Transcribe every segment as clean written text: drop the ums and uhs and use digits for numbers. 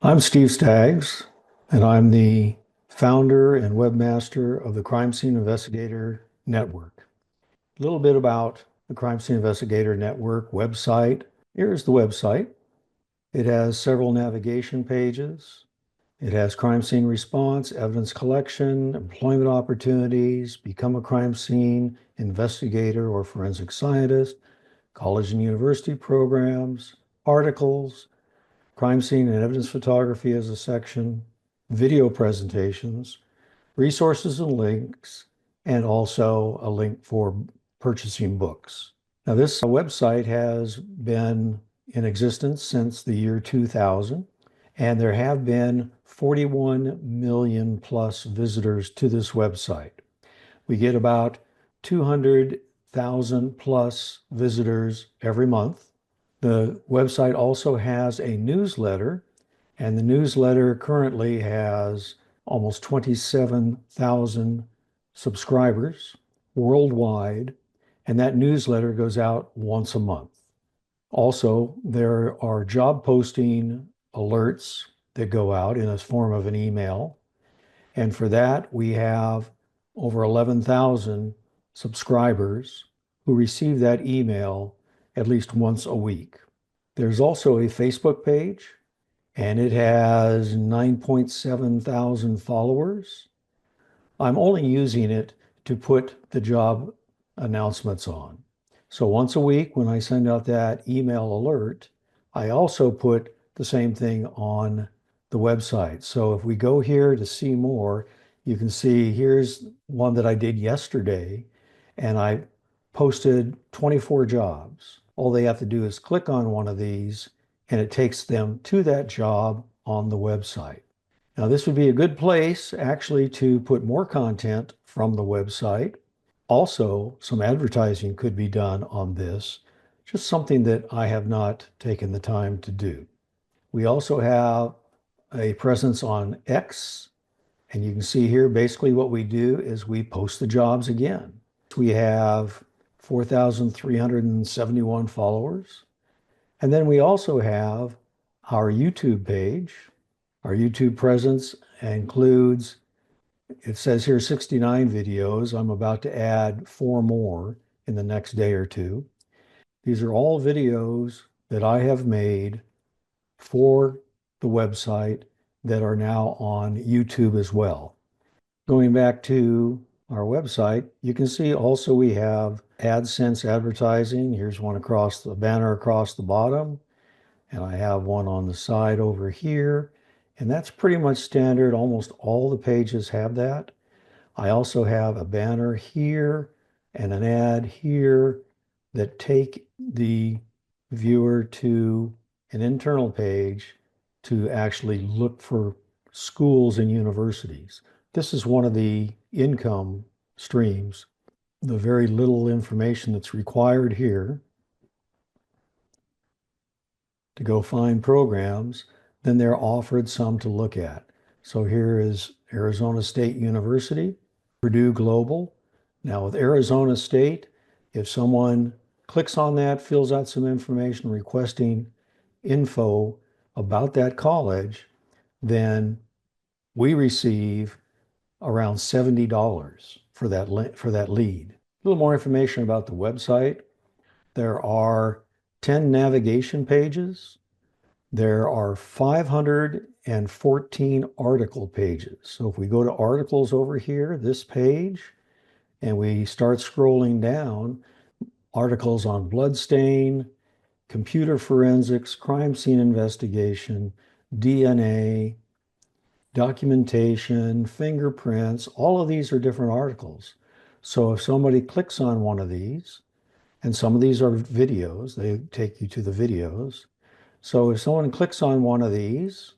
I'm Steve Staggs, and I'm the founder and webmaster of the Crime Scene Investigator Network. A little bit about the Crime Scene Investigator Network website. Here's the website. It has several navigation pages. It has crime scene response, evidence collection, employment opportunities, become a crime scene investigator or forensic scientist, college and university programs, articles, crime scene and evidence photography as a section, video presentations, resources and links, and also a link for purchasing books. Now, this website has been in existence since the year 2000, and there have been 41 million plus visitors to this website. We get about 200,000 plus visitors every month. The website also has a newsletter, and the newsletter currently has almost 27,000 subscribers worldwide, and that newsletter goes out once a month. Also, there are job posting alerts that go out in a form of an email, and for that, we have over 11,000 subscribers who receive that email at least once a week. There's also a Facebook page, and it has 9.7 thousand followers. I'm only using it to put the job announcements on. So once a week, when I send out that email alert, I also put the same thing on the website. So if we go here to see more, you can see here's one that I did yesterday, and I posted 24 jobs. All they have to do is click on one of these, and it takes them to that job on the website. Now, this would be a good place actually to put more content from the website. Also, some advertising could be done on this, just something that I have not taken the time to do. We also have a presence on X, and you can see here basically what we do is we post the jobs again. We have 4,371 followers. And then we also have our YouTube page. Our YouTube presence includes, it says here 69 videos. I'm about to add four more in the next day or two. These are all videos that I have made for the website that are now on YouTube as well. Going back to our website, you can see also we have AdSense advertising. Here's one across the banner across the bottom, and I have one on the side over here. And that's pretty much standard. Almost all the pages have that. I also have a banner here and an ad here that take the viewer to an internal page to actually look for schools and universities. This is one of the income streams. The very little information that's required here to go find programs, then they're offered some to look at. So here is Arizona State University, Purdue Global. Now with Arizona State, if someone clicks on that, fills out some information requesting info about that college, then we receive around $70 for that lead. A little more information about the website. There are 10 navigation pages. There are 514 article pages. So if we go to articles over here, this page, and we start scrolling down, articles on bloodstain, computer forensics, crime scene investigation, DNA, documentation, fingerprints, all of these are different articles. So if somebody clicks on one of these, and some of these are videos, they take you to the videos. So if someone clicks on one of these,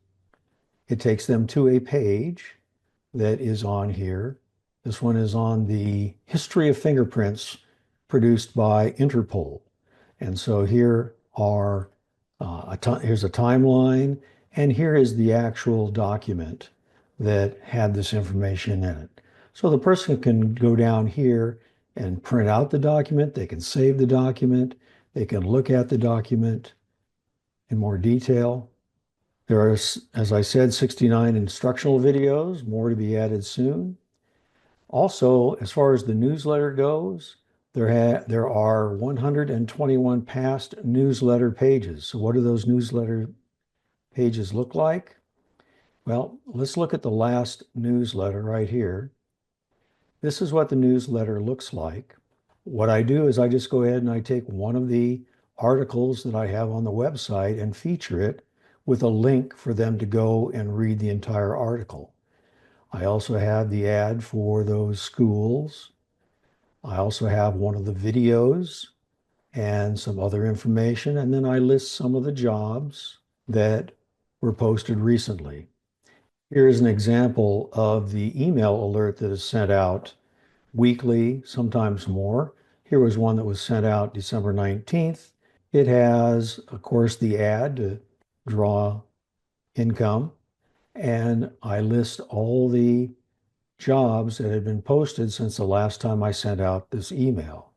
it takes them to a page that is on here. This one is on the history of fingerprints produced by Interpol. And so here are here's a timeline, and here is the actual document that had this information in it. So the person can go down here and print out the document. They can save the document. They can look at the document in more detail. There are, as I said, 69 instructional videos, more to be added soon. Also, as far as the newsletter goes, there are 121 past newsletter pages. So what do those newsletter pages look like? Well, let's look at the last newsletter right here. This is what the newsletter looks like. What I do is I just go ahead and I take one of the articles that I have on the website and feature it with a link for them to go and read the entire article. I also have the ad for those schools. I also have one of the videos and some other information, and then I list some of the jobs that were posted recently. Here is an example of the email alert that is sent out weekly, sometimes more. Here was one that was sent out December 19th. It has, of course, the ad to draw income, and I list all the jobs that had been posted since the last time I sent out this email.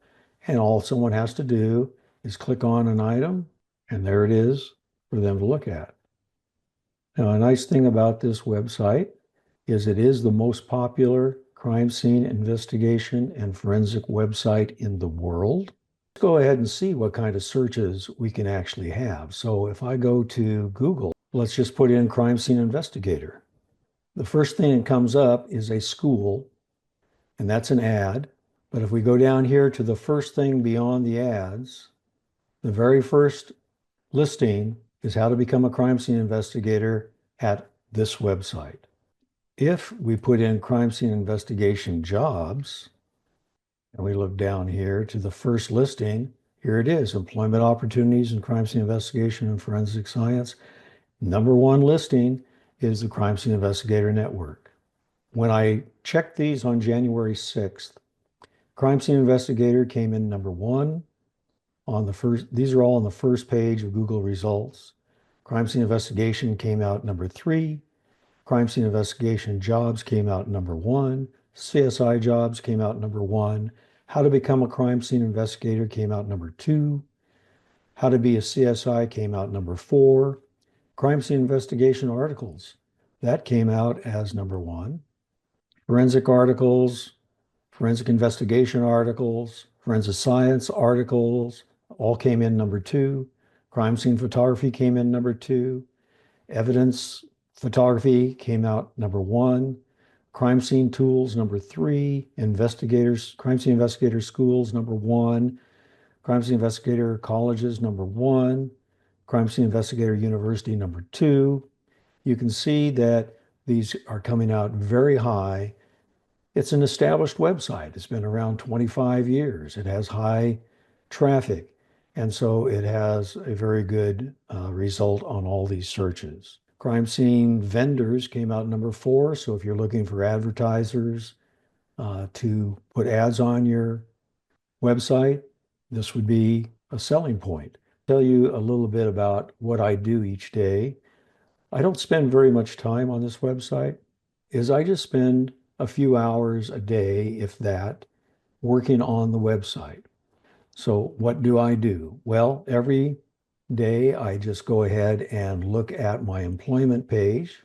And all someone has to do is click on an item, and there it is for them to look at. Now, a nice thing about this website is it is the most popular crime scene investigation and forensic website in the world. Let's go ahead and see what kind of searches we can actually have. So if I go to Google, let's just put in crime scene investigator. The first thing that comes up is a school, and that's an ad. But if we go down here to the first thing beyond the ads, the very first listing is how to become a crime scene investigator at this website. If we put in crime scene investigation jobs, and we look down here to the first listing, here it is, employment opportunities in crime scene investigation and forensic science. Number one listing is the Crime Scene Investigator Network. When I checked these on January 6th, Crime Scene Investigator came in number one on the first, these are all on the first page of Google results. Crime Scene Investigation came out number three. Crime Scene Investigation jobs came out number one. CSI jobs came out number one. How to become a crime scene investigator came out number two. How to be a CSI came out number four. Crime scene investigation articles, that came out as number one. Forensic articles, forensic investigation articles, forensic science articles all came in number two. Crime scene photography came in number two. Evidence photography came out number one. Crime scene tools number three. Investigators, crime scene investigator schools number one. Crime scene investigator colleges number one. Crime scene investigator university number two. You can see that these are coming out very high. It's an established website. It's been around 25 years. It has high traffic. And so it has a very good result on all these searches. Crime scene vendors came out number four. So if you're looking for advertisers to put ads on your website, this would be a selling point. I'll tell you a little bit about what I do each day. I don't spend very much time on this website, I just spend a few hours a day, if that, working on the website. So what do I do? Well, every day I just go ahead and look at my employment page.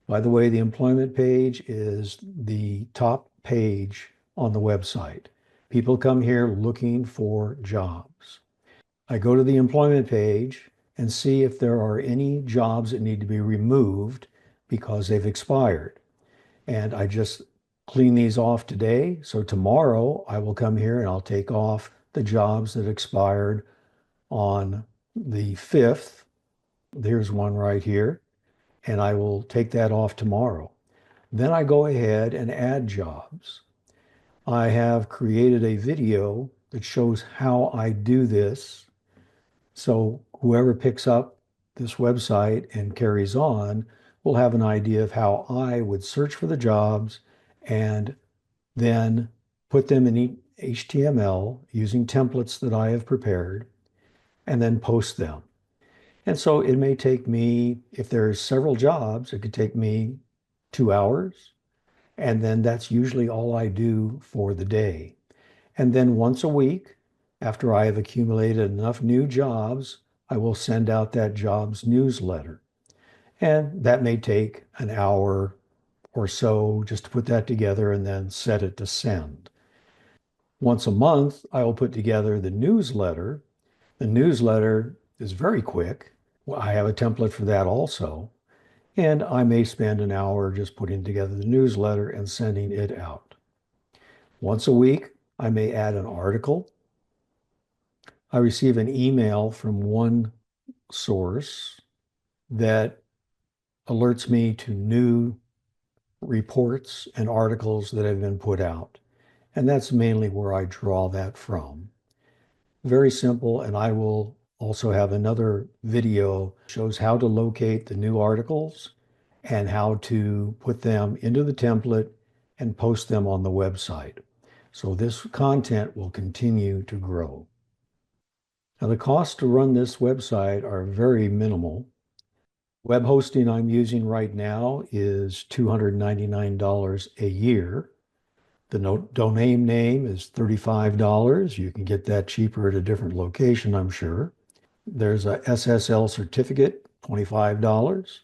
By the way, the employment page is the top page on the website. People come here looking for jobs. I go to the employment page and see if there are any jobs that need to be removed because they've expired. And I just clean these off today. So tomorrow I will come here and I'll take off the jobs that expired on the 5th. There's one right here. And I will take that off tomorrow. Then I go ahead and add jobs. I have created a video that shows how I do this. So whoever picks up this website and carries on will have an idea of how I would search for the jobs and then put them in HTML using templates that I have prepared and then post them. And so it may take me, if there's several jobs, it could take me 2 hours. And then that's usually all I do for the day. And then once a week, after I have accumulated enough new jobs, I will send out that jobs newsletter. And that may take an hour or so just to put that together and then set it to send. Once a month, I will put together the newsletter. The newsletter is very quick. Well, I have a template for that also. And I may spend an hour just putting together the newsletter and sending it out. Once a week, I may add an article. I receive an email from one source that alerts me to new reports and articles that have been put out. And that's mainly where I draw that from. Very simple, and I will also have another video that shows how to locate the new articles and how to put them into the template and post them on the website. So this content will continue to grow. Now the costs to run this website are very minimal. Web hosting I'm using right now is $299 a year. The domain name is $35. You can get that cheaper at a different location, I'm sure. There's a SSL certificate, $25.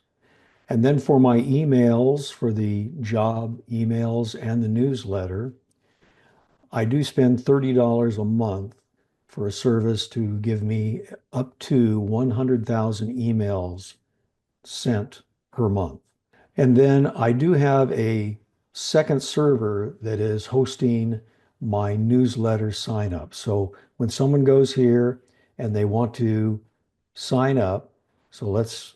And then for my emails, for the job emails and the newsletter, I do spend $30 a month for a service to give me up to 100,000 emails sent per month. And then I do have a second server that is hosting my newsletter sign up. So when someone goes here and they want to sign up, so let's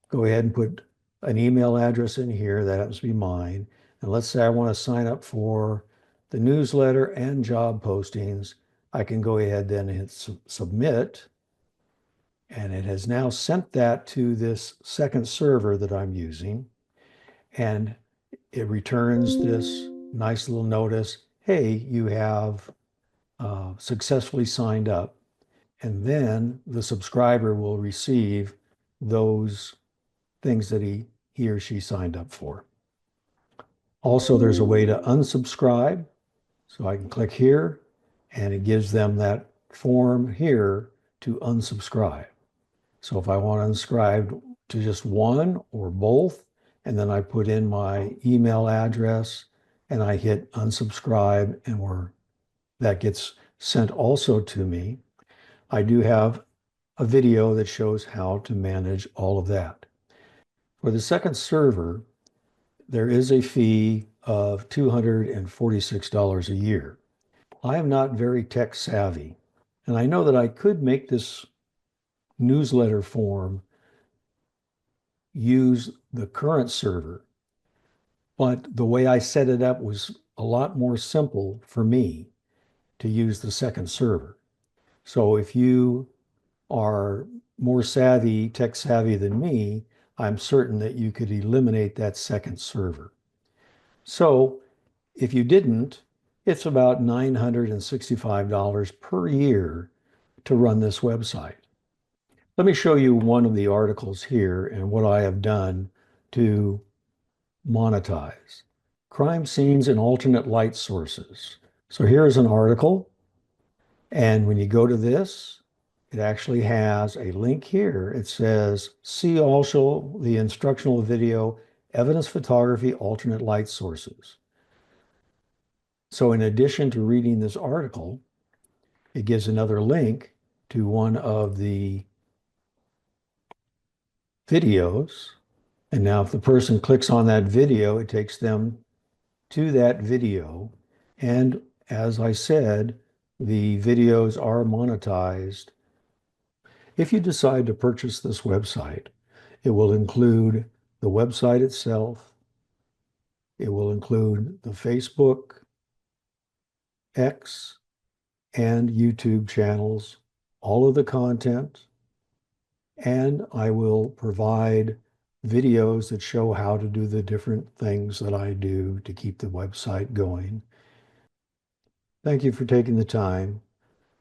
go ahead and put an email address in here. That happens to be mine. And let's say I want to sign up for the newsletter and job postings. I can go ahead then and hit submit. And it has now sent that to this second server that I'm using. And it returns this nice little notice, hey, you have successfully signed up. And then the subscriber will receive those things that he or she signed up for. Also, there's a way to unsubscribe. So I can click here and it gives them that form here to unsubscribe. So if I want to unsubscribe to just one or both, and then I put in my email address and I hit unsubscribe, and that gets sent also to me. I do have a video that shows how to manage all of that. For the second server, there is a fee of $246 a year. I am not very tech savvy, and I know that I could make this newsletter form use the current server, but the way I set it up was a lot more simple for me to use the second server. So if you are more savvy, tech savvy than me, I'm certain that you could eliminate that second server. So if you didn't, it's about $965 per year to run this website. Let me show you one of the articles here and what I have done to monetize. Crime scenes and alternate light sources. So here's an article, and when you go to this, it actually has a link here. It says, see also the instructional video, evidence photography, alternate light sources. So in addition to reading this article, it gives another link to one of the videos. And now if the person clicks on that video, it takes them to that video. And as I said, the videos are monetized. If you decide to purchase this website, it will include the website itself. It will include the Facebook, X, and YouTube channels, all of the content, and I will provide videos that show how to do the different things that I do to keep the website going. Thank you for taking the time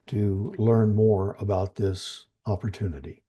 to learn more about this opportunity.